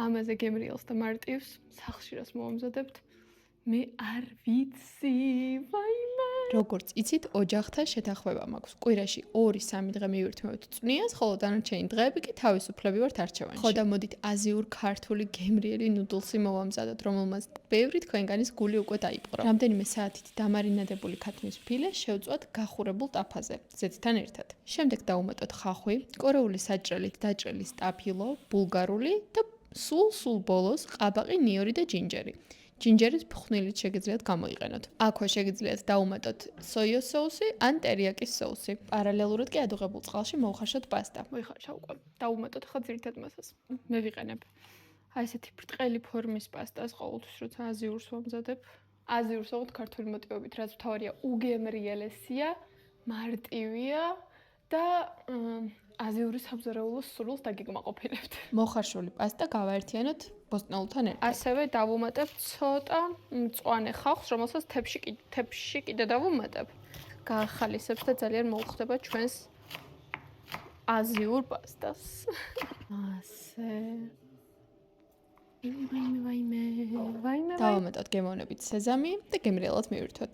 ამაზე გემრიელს და მარტივს სახლში რას მოვამზადებთ? მე არ ვიცი, ვაიმე. როგორც იცით, ოჯახთან შეთანხმება მაქვს. კვირაში 2-3 დღე მივირთმევთ წვნიანს, ხოლო დანარჩენი დღეები კი თავისუფლები ვართ არჩევანში. ხო და მოდით აზიურ ქართული გემრიელი ნუდლსი მოვამზადოთ, რომელმაც ბევრი თქვენგანის გული უკვე დაიპყრო. რამდენიმე საათით დამარინადებული ქათმის ფილე შევწვათ გახურებულ ტაფაზე, ზეთთან ერთად. შემდეგ დავუმატოთ ხახვი, კორეული საჭრელით დაჭრილი სტაფილო, ბულგარული და სულ ბოლოს ყაბაყი, ნიორი და ჯინჯერი. ჯინჯერის ფხვნილით შეგიძლიათ გამოიყენოთ. აქვე შეგიძლიათ დავუმატოთ სოიოს соуსი ან ტერიაკის соуსი. პარალელურად კი ადუღებულ წყალში მოვხარშოთ პასტა. მოიხარშა უკვე. დავუმატოთ ახლა ძირითად მასას. მე ვიყენებ აი ესეთი ბრტყელი ფორმის პასტას ყოველთვის, როცა აზიურს ვამზადებ. აზიურს ვამზადებ ქართული მოტივებით, რაც თავარია უგემრიელესია, მარტივია და აზიური საბზარეულოს სურვილს დაგიკმაყოფილებთ. მოხარშული პასტა გავაერთიანოთ ბოსტნეულთან ერთად. ასევე დავუმატებ ცოტა მწვანე ხავხს, რომელსაც თეფში კიდე დავუმატებ. გაახალისებს და ძალიან მოუხდება ჩვენს აზიურ პასტას. ასე. ვაიმე. დავამატოთ გემოვნებით სეზამი და გემრიელად მივირთვათ.